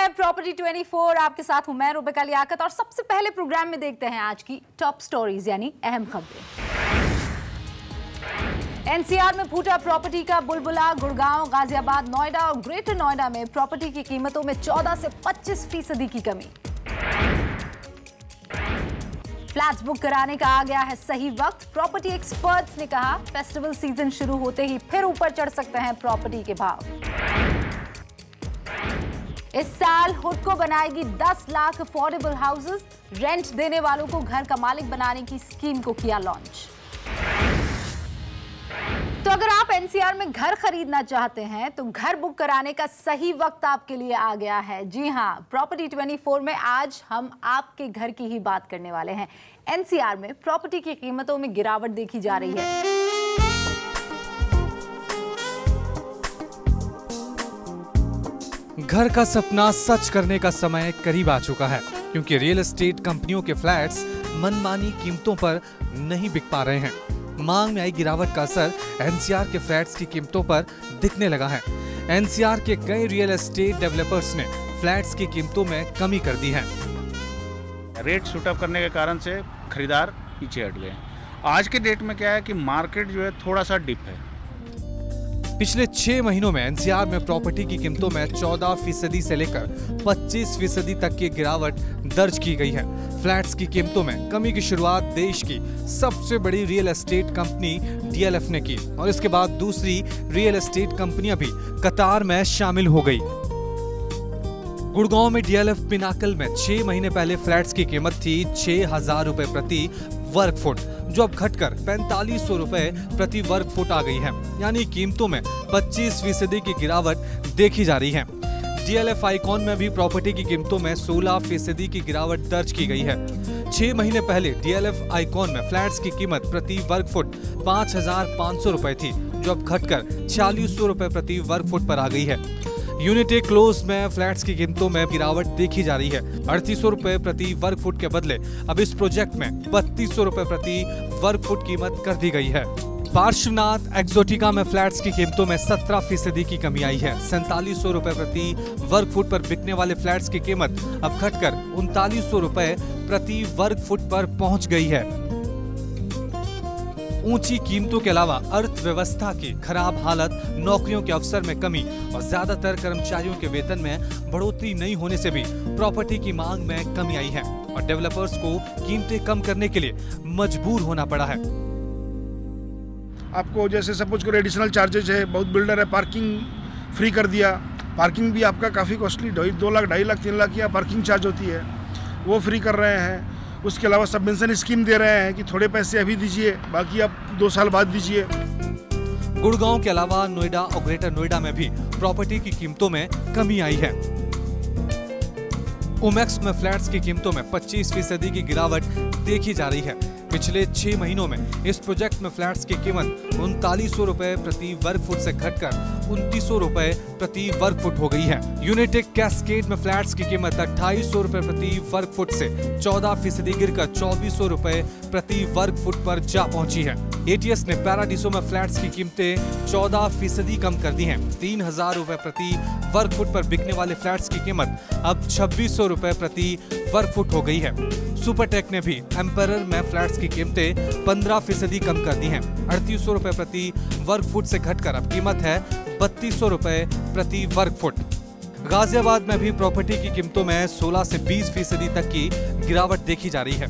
है प्रॉपर्टी 24। आपके साथ हूं मैं रुबिका लियाकत और सबसे पहले प्रोग्राम में देखते हैं आज की टॉप स्टोरीज यानी अहम खबरें। एनसीआर में फूटा प्रॉपर्टी का बुलबुला। गुड़गांव, गाजियाबाद, नोएडा और ग्रेटर नोएडा में प्रॉपर्टी की कीमतों में 14 से 25% की कमी। फ्लैट्स बुक कराने का आ गया है सही वक्त। प्रॉपर्टी एक्सपर्ट्स ने कहा फेस्टिवल सीजन शुरू होते ही फिर ऊपर चढ़ सकते हैं प्रॉपर्टी के भाव। इस साल हुडको बनाएगी 10 लाख अफोर्डेबल हाउसेस। रेंट देने वालों को घर का मालिक बनाने की स्कीम को किया लॉन्च। तो अगर आप एनसीआर में घर खरीदना चाहते हैं तो घर बुक कराने का सही वक्त आपके लिए आ गया है। जी हां, प्रॉपर्टी 24 में आज हम आपके घर की ही बात करने वाले हैं। एनसीआर में प्रॉपर्टी की कीमतों में गिरावट देखी जा रही है। घर का सपना सच करने का समय करीब आ चुका है, क्योंकि रियल एस्टेट कंपनियों के फ्लैट्स मनमानी कीमतों पर नहीं बिक पा रहे हैं। मांग में आई गिरावट का असर एनसीआर के फ्लैट्स की कीमतों पर दिखने लगा है। एनसीआर के कई रियल एस्टेट डेवलपर्स ने फ्लैट्स की कीमतों में कमी कर दी है। रेट शूट अप करने के कारण से खरीदार पीछे हट गए। आज के डेट में क्या है कि मार्केट जो है थोड़ा सा डिप है। पिछले 6 महीनों में एनसीआर में प्रॉपर्टी की कीमतों में 14% से लेकर 25% तक की गिरावट दर्ज की गई है। फ्लैट्स की कीमतों में कमी की शुरुआत देश की सबसे बड़ी रियल एस्टेट कंपनी डीएलएफ ने की और इसके बाद दूसरी रियल एस्टेट कंपनियां भी कतार में शामिल हो गई। गुड़गांव में डीएलएफ पिनाकल में 6 महीने पहले फ्लैट्स की कीमत थी 6,000 रुपए प्रति वर्ग फुट, जो अब घटकर 4500 रुपए प्रति वर्ग फुट आ गई है। यानी कीमतों में 25% की गिरावट देखी जा रही है। डीएलएफ आइकॉन में भी प्रॉपर्टी की कीमतों में 16% की गिरावट दर्ज की गई है। 6 महीने पहले डीएलएफ आइकॉन में फ्लैट्स की कीमत प्रति वर्ग फुट 5,500 रुपए थी, जो अब घटकर 4600 रुपए प्रति वर्ग फुट पर आ गई है। यूनिटे क्लोज में फ्लैट्स की कीमतों में गिरावट देखी जा रही है। 3800 रुपए प्रति वर्ग फुट के बदले अब इस प्रोजेक्ट में 3200 रुपए प्रति वर्ग फुट कीमत कर दी गई है। पार्श्वनाथ एक्सोटिका में फ्लैट्स की कीमतों में 17% की कमी आई है। 4700 रुपए प्रति वर्ग फुट पर बिकने वाले फ्लैट्स की कीमत अब घटकर 3900 रुपए प्रति वर्ग फुट पर पहुंच गई है। ऊंची कीमतों के अलावा अर्थव्यवस्था की खराब हालत, नौकरियों के अवसर में कमी और ज्यादातर कर्मचारियों के वेतन में बढ़ोतरी नहीं होने से भी प्रॉपर्टी की मांग में कमी आई है और डेवलपर्स को कीमतें कम करने के लिए मजबूर होना पड़ा है। आपको जैसे सपोज करो एडिशनल चार्जेज है, बहुत बिल्डर है पार्किंग फ्री कर दिया। पार्किंग भी आपका काफ़ी कॉस्टली 2 लाख, 2.5 लाख, 3 लाख की पार्किंग चार्ज होती है, वो फ्री कर रहे हैं। उसके अलावा सबवेंशन स्कीम दे रहे हैं कि थोड़े पैसे अभी दीजिए, बाकी आप 2 साल बाद दीजिए। गुड़गांव के अलावा नोएडा और ग्रेटर नोएडा में भी प्रॉपर्टी की कीमतों में कमी आई है। ओमेक्स में फ्लैट्स की कीमतों में 25% की गिरावट देखी जा रही है। पिछले 6 महीनों में इस प्रोजेक्ट में फ्लैट्स की कीमत 3900 रुपए प्रति वर्ग फुट से घटकर 2900 रुपए प्रति वर्ग फुट हो गई है। यूनिटेक कैस्केड में फ्लैट्स की कीमत 2800 रुपए प्रति वर्ग फुट से 14% गिरकर 2400 रुपए प्रति वर्ग फुट पर जा पहुंची है। एटीएस ने पैराडीसो में फ्लैट्स की कीमतें 14% कम कर दी हैं। 3000 रुपए प्रति वर्ग फुट पर बिकने वाले फ्लैट्स की कीमत अब 2600 रुपए प्रति वर्ग फुट हो गई है। सुपरटेक ने भी एम्परर में फ्लैट्स की कीमतें 15% कम कर दी हैं। 3800 रुपए प्रति वर्ग फुट से घटकर अब कीमत है 3200 रुपए प्रति वर्ग फुट। गाजियाबाद में भी प्रॉपर्टी की कीमतों में 16 से 20% तक की गिरावट देखी जा रही है।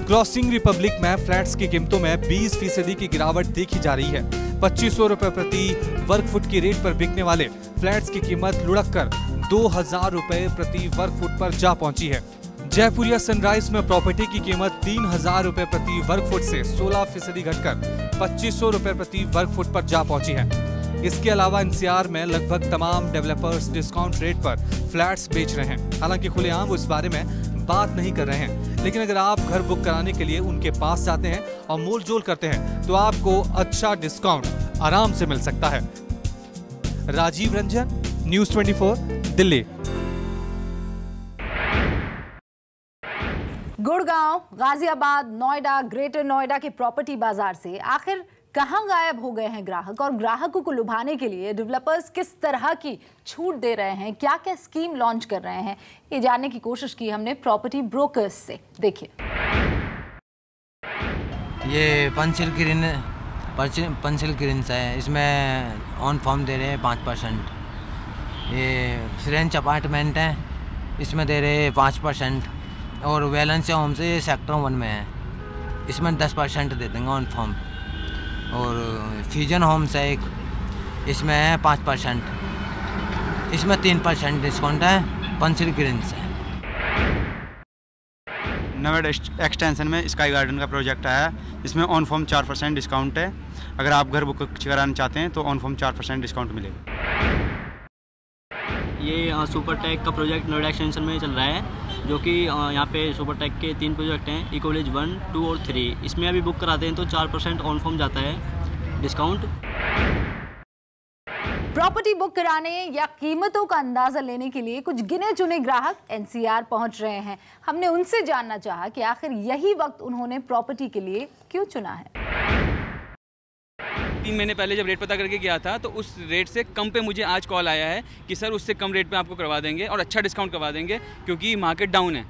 क्रॉसिंग रिपब्लिक में फ्लैट्स की कीमतों में 20% की गिरावट देखी जा रही है। 2500 रुपए प्रति वर्ग फुट की रेट पर बिकने वाले फ्लैट्स की कीमत लुढ़ककर 2000 रुपए प्रति वर्ग फुट पर जा पहुंची है। जयपुरिया सनराइज में प्रॉपर्टी की कीमत 3000 रुपए प्रति वर्ग फुट से 16% घटकर 2500 रुपए प्रति वर्ग फुट पर जा पहुंची है। इसके अलावा एनसीआर में लगभग तमाम डेवलपर्स डिस्काउंट रेट पर फ्लैट्स बेच रहे हैं। हालांकि खुलेआम वो इस बारे में बात नहीं कर रहे हैं, लेकिन अगर आप घर बुक कराने के लिए उनके पास जाते हैं और मोल जोल करते हैं तो आपको अच्छा डिस्काउंट आराम से मिल सकता है। राजीव रंजन, न्यूज़ 24, दिल्ली। गुड़गांव, गाजियाबाद, नोएडा, ग्रेटर नोएडा के प्रॉपर्टी बाजार से आखिर कहां गायब हो गए हैं ग्राहक, और ग्राहकों को लुभाने के लिए डेवलपर्स किस तरह की छूट दे रहे हैं, क्या क्या स्कीम लॉन्च कर रहे हैं, ये जानने की कोशिश की हमने प्रॉपर्टी ब्रोकर्स से। देखिए, ये पंसिल ग्रीन्स है, इसमें ऑन फॉर्म दे रहे हैं 5%। ये फ्रेंच अपार्टमेंट है, इसमें दे रहे हैं 5%। और वेलेंसिया होम से सेक्टर 1 में है, इसमें 10% दे देंगे ऑन फॉर्म। और फ्यूजन होम्स है एक, इसमें है 5%, इसमें 3% डिस्काउंट है। पंसिल ग्रीन्स है। नवेड एक्सटेंशन में स्काई गार्डन का प्रोजेक्ट आया, इसमें ऑन फॉर्म 4% डिस्काउंट है। अगर आप घर बुक कराना चाहते हैं तो ऑन फॉर्म 4% डिस्काउंट मिलेगा। ये सुपर टेक का प्रोजेक्ट नोएडा एक्सटेंशन में चल रहा है, जो कि यहाँ पे सुपर टेक के 3 प्रोजेक्ट हैं, इकोविलेज 1, 2 और 3। इसमें अभी बुक कराते हैं तो 4% ऑन फॉर्म जाता है डिस्काउंट। प्रॉपर्टी बुक कराने या कीमतों का अंदाजा लेने के लिए कुछ गिने चुने ग्राहक एनसीआर पहुंच रहे हैं। हमने उनसे जानना चाहा कि आखिर यही वक्त उन्होंने प्रॉपर्टी के लिए क्यों चुना है। 3 महीने पहले जब रेट पता करके गया था तो उस रेट से कम पे मुझे आज कॉल आया है कि सर उससे कम रेट पे आपको करवा देंगे और अच्छा डिस्काउंट करवा देंगे, क्योंकि मार्केट डाउन है।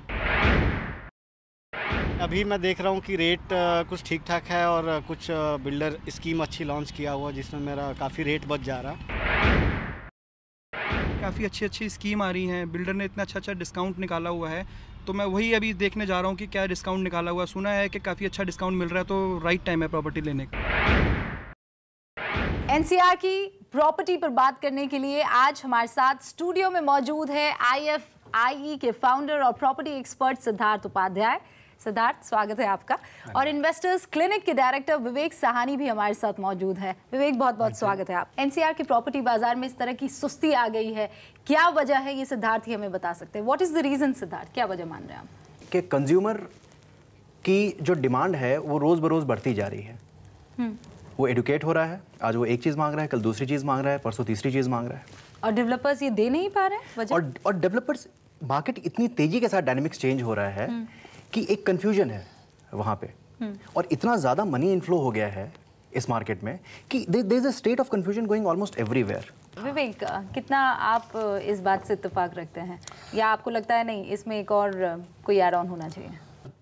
अभी मैं देख रहा हूँ कि रेट कुछ ठीक ठाक है और कुछ बिल्डर स्कीम अच्छी लॉन्च किया हुआ जिसमें मेरा काफ़ी रेट बच जा रहा। काफ़ी अच्छी स्कीम आ रही हैं, बिल्डर ने इतना अच्छा डिस्काउंट निकाला हुआ है, तो मैं वही अभी देखने जा रहा हूँ कि क्या डिस्काउंट निकाला हुआ है। सुना है कि काफ़ी अच्छा डिस्काउंट मिल रहा है, तो राइट टाइम है प्रॉपर्टी लेने का। एनसीआर की प्रॉपर्टी पर बात करने के लिए आज हमारे साथ स्टूडियो में मौजूद है IFIE के फाउंडर और प्रॉपर्टी एक्सपर्ट सिद्धार्थ उपाध्याय। सिद्धार्थ, स्वागत है आपका। और इन्वेस्टर्स क्लिनिक के डायरेक्टर विवेक साहनी भी हमारे साथ मौजूद है। विवेक, बहुत बहुत स्वागत है आप। एनसीआर की प्रॉपर्टी बाजार में इस तरह की सुस्ती आ गई है, क्या वजह है, ये सिद्धार्थ ही हमें बता सकते हैं। What is the reason Siddharth, क्या वजह मान रहे हैं आप? कि कंज्यूमर की जो डिमांड है वो रोज बरोज बढ़ती जा रही है। वो एडुकेट हो रहा है, आज वो एक चीज मांग रहा है, कल दूसरी चीज मांग रहा है, परसों तीसरी चीज मांग रहा है। और डेवलपर्स ये दे नहीं पा रहे हैं वजह? और डेवलपर्स, मार्केट इतनी तेजी के साथ डायनेमिक्स चेंज हो रहा है कि एक कंफ्यूजन है वहाँ पे, और इतना ज़्यादा मनी इनफ्लो हो गया है इस मार्केट में कि there is a state of confusion going almost everywhere. Vivek, कितना आप इस बात से इत्तेफाक रखते हैं, या आपको लगता है नहीं इसमें एक और कोई ऐड ऑन होना चाहिए?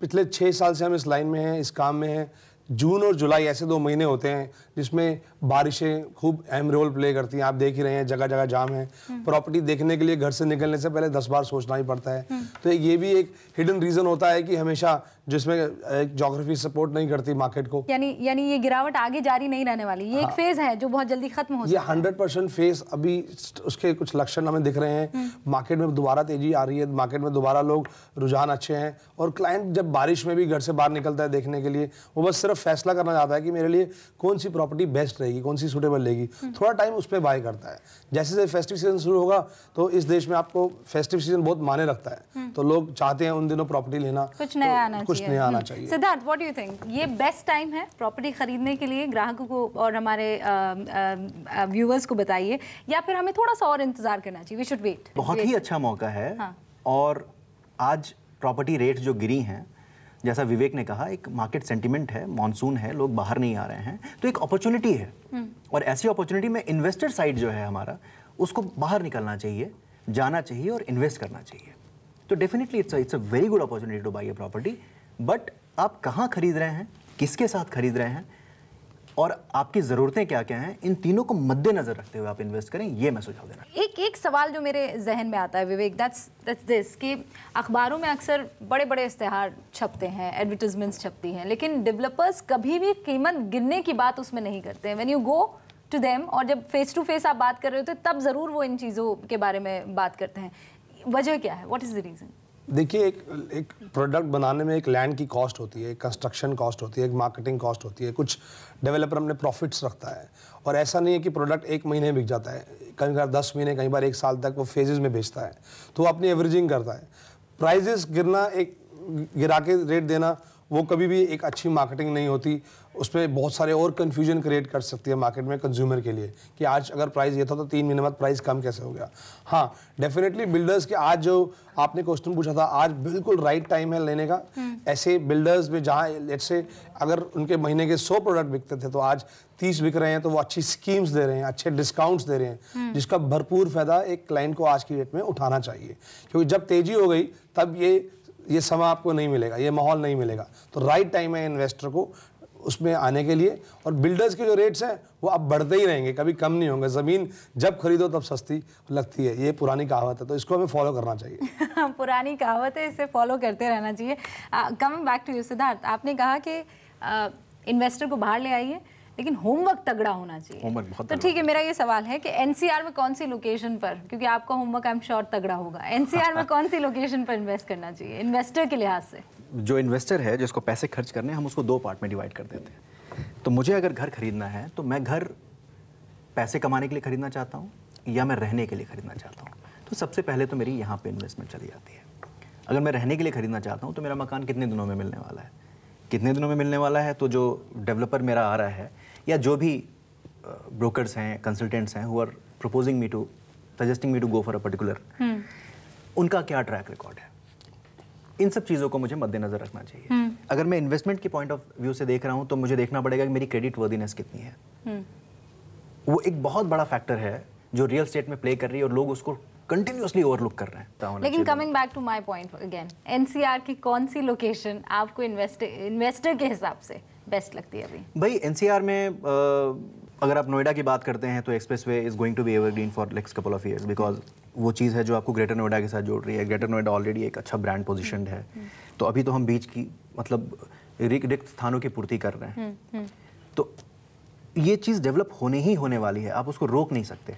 पिछले 6 साल से हम इस लाइन में हैं, इस काम में हैं। जून और जुलाई ऐसे 2 महीने होते हैं जिसमें बारिशें खूब अहम रोल प्ले करती हैं। आप देख ही रहे हैं, जगह जगह जाम है। प्रॉपर्टी देखने के लिए घर से निकलने से पहले 10 बार सोचना ही पड़ता है। तो ये भी एक हिडन रीजन होता है कि हमेशा जिसमें ज्योग्राफी सपोर्ट नहीं करती मार्केट को। यानी ये गिरावट आगे जारी नहीं रहने वाली, ये एक फेज है जो बहुत जल्दी खत्म हो सकता है। ये 100% फेज, अभी उसके कुछ लक्षण हमें दिख रहे हैं। मार्केट में दोबारा तेजी आ रही है, मार्केट में दोबारा लोग, रुझान अच्छे हैं। और क्लाइंट जब बारिश में भी घर से बाहर निकलता है देखने के लिए, वो बस सिर्फ फैसला करना चाहता है कि मेरे लिए कौन सी प्रॉपर्टी बेस्ट रहेगी, कौन सी सूटेबल रहेगी। थोड़ा टाइम उस पर बाय करता है। जैसे जैसे फेस्टिव सीजन शुरू होगा तो इस देश में आपको फेस्टिव सीजन बहुत मायने रखता है, तो लोग चाहते हैं उन दिनों प्रॉपर्टी लेना, कुछ नया आना चाहिए। Siddharth, what do you think, ये बेस्ट टाइम है प्रॉपर्टी खरीदने के लिए? ग्राहकों को और हमारे व्यूअर्स को बताइए, या फिर हमें थोड़ा सा और इंतजार करना चाहिए? We should wait. बहुत ही अच्छा मौका है। हाँ। और आज प्रॉपर्टी रेट जो गिरी हैं, जैसा विवेक ने कहा, एक मार्केट सेंटिमेंट है, मॉनसून है, लोग बाहर नहीं आ रहे हैं, तो एक अपॉर्चुनिटी है। और ऐसी अपॉर्चुनिटी में इन्वेस्टर साइड जो है हमारा, उसको बाहर निकलना चाहिए, जाना चाहिए और इन्वेस्ट करना चाहिए। तो definitely it's a very good opportunity two by a property. But आप कहाँ खरीद रहे हैं, किसके साथ खरीद रहे हैं, और आपकी ज़रूरतें क्या क्या हैं, इन तीनों को मद्देनजर रखते हुए आप इन्वेस्ट करें, ये मैं सुझाव देना। एक सवाल जो मेरे जहन में आता है विवेक, दैट्स दिस कि अखबारों में अक्सर बड़े बड़े इश्तेहार छपते हैं, एडवर्टाइजमेंट्स छपती हैं, लेकिन डेवलपर्स कभी भी कीमत गिरने की बात उसमें नहीं करते हैं। When you go to them, और जब फेस टू फेस आप बात कर रहे होते तब ज़रूर वो इन चीज़ों के बारे में बात करते हैं। वजह क्या है? What is the reason? देखिए, एक प्रोडक्ट बनाने में एक लैंड की कॉस्ट होती है, एक कंस्ट्रक्शन कॉस्ट होती है, एक मार्केटिंग कॉस्ट होती है, कुछ डेवलपर अपने प्रॉफिट्स रखता है। और ऐसा नहीं है कि प्रोडक्ट 1 महीने में बिक जाता है, कई बार 10 महीने, कई बार 1 साल तक वो फेजेस में बेचता है। तो वो अपनी एवरेजिंग करता है। प्राइजेस गिरना, एक गिरा के रेट देना, वो कभी भी एक अच्छी मार्केटिंग नहीं होती, उसमें बहुत सारे और कन्फ्यूजन क्रिएट कर सकती है मार्केट में कंज्यूमर के लिए कि आज अगर प्राइस ये था तो 3 महीने बाद प्राइस कम कैसे हो गया। हाँ, डेफिनेटली बिल्डर्स के आज जो आपने क्वेश्चन पूछा था, आज बिल्कुल राइट टाइम है लेने का। ऐसे बिल्डर्स में जहाँ लेट्स से अगर उनके महीने के 100 प्रोडक्ट बिकते थे तो आज 30 बिक रहे हैं, तो वो अच्छी स्कीम्स दे रहे हैं, अच्छे डिस्काउंट्स दे रहे हैं, जिसका भरपूर फायदा एक क्लाइंट को आज की डेट में उठाना चाहिए। क्योंकि जब तेजी हो गई तब ये समय आपको नहीं मिलेगा, ये माहौल नहीं मिलेगा। तो राइट टाइम है इन्वेस्टर को उसमें आने के लिए। और बिल्डर्स के जो रेट्स हैं वो अब बढ़ते ही रहेंगे, कभी कम नहीं होंगे। ज़मीन जब खरीदो तब सस्ती लगती है, ये पुरानी कहावत है, तो इसको हमें फॉलो करना चाहिए। पुरानी कहावत है, इसे फॉलो करते रहना चाहिए। Coming back to you Siddharth, आपने कहा कि इन्वेस्टर को बाहर ले आइए लेकिन होमवर्क तगड़ा होना चाहिए। तो ठीक है, मेरा ये सवाल है कि एनसीआर में कौन सी लोकेशन पर, क्योंकि आपका होमवर्क आई एम श्योर तगड़ा होगा, एनसीआर में कौन सी लोकेशन पर इन्वेस्ट करना चाहिए इन्वेस्टर के लिहाज से? जो इन्वेस्टर है जिसको पैसे खर्च करने हैं, हम उसको 2 पार्ट में डिवाइड कर देते हैं। तो मुझे अगर घर खरीदना है तो मैं घर पैसे कमाने के लिए खरीदना चाहता हूँ या मैं रहने के लिए खरीदना चाहता हूँ। तो सबसे पहले तो मेरी यहाँ पे इन्वेस्टमेंट चली जाती है। अगर मैं रहने के लिए खरीदना चाहता हूँ तो मेरा मकान कितने दिनों में मिलने वाला है, कितने दिनों में मिलने वाला है। तो जो डेवलपर मेरा आ रहा है या जो भी ब्रोकर्स हैं, कंसल्टेंट्स हैं, who are proposing me to, suggesting me to go for a particular, उनका क्या ट्रैक रिकॉर्ड है, इन सब चीज़ों को मुझे मद्देनजर रखना चाहिए। अगर मैं इन्वेस्टमेंट के पॉइंट ऑफ व्यू से देख रहा हूँ तो मुझे देखना पड़ेगा कि मेरी क्रेडिट वर्दीनेस कितनी है। वो एक बहुत बड़ा फैक्टर है जो रियल एस्टेट में प्ले कर रही है और लोग उसको कंटिन्यूअसली ओवरलुक कर रहे हैं। लेकिन coming back to my point again, NCR की कौन सी लोकेशन आपको इन्वेस्टर के हिसाब से बेस्ट लगती है अभी? भाई एनसीआर में अगर आप नोएडा की बात करते हैं तो expressway is going to be evergreen for next couple of years, because वो चीज़ है जो आपको ग्रेटर नोएडा के साथ जोड़ रही है। ग्रेटर नोएडा ऑलरेडी एक अच्छा ब्रांड पोजीशनड है, तो अभी तो हम बीच की मतलब रिक्त स्थानों की पूर्ति कर रहे हैं। तो ये चीज़ डेवलप होने ही होने वाली है, आप उसको रोक नहीं सकते।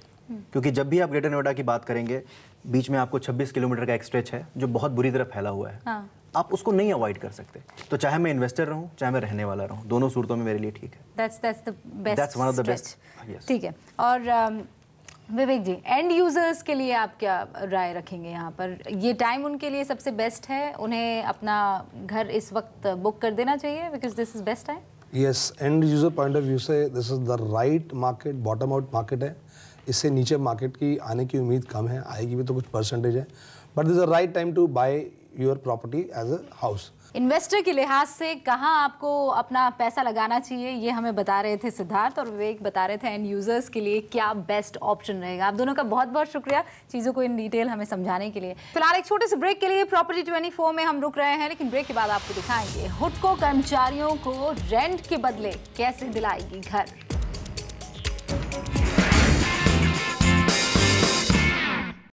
क्योंकि जब भी आप ग्रेटर नोएडा की बात करेंगे, बीच में आपको 26 किलोमीटर का एक स्ट्रेच है जो बहुत बुरी तरह फैला हुआ है। आप उसको नहीं अवॉइड कर सकते। तो चाहे मैं इन्वेस्टर रहूं चाहे मैं रहने वाला रहूं, दोनों सूरतों में मेरे लिए ठीक है। That's one of the best. ठीक है। और विवेक जी, एंड यूजर्स के लिए आप क्या राय रखेंगे यहाँ पर? ये टाइम उनके लिए सबसे बेस्ट है, उन्हें अपना घर इस वक्त बुक कर देना चाहिए because this is best time? Yes, and user point of view से this is the right market, bottom out market है। इससे नीचे मार्केट की आने की उम्मीद कम है, आएगी भी तो कुछ परसेंटेज है, but this is the right time to buy your property as a house. Investor के लिहाज से कहाँ आपको अपना पैसा लगाना चाहिए ये हमें बता रहे थे सिद्धार्थ, और विवेक बता रहे थे एंड यूजर्स के लिए क्या बेस्ट ऑप्शन रहेगा। आप दोनों का बहुत बहुत शुक्रिया चीज़ों को इन डिटेल हमें समझाने के लिए। फिलहाल एक छोटे से ब्रेक के लिए प्रॉपर्टी 24 में हम रुक रहे हैं, लेकिन ब्रेक के बाद आपको दिखाएंगे हुडको कर्मचारियों को रेंट के बदले कैसे दिलाएगी घर।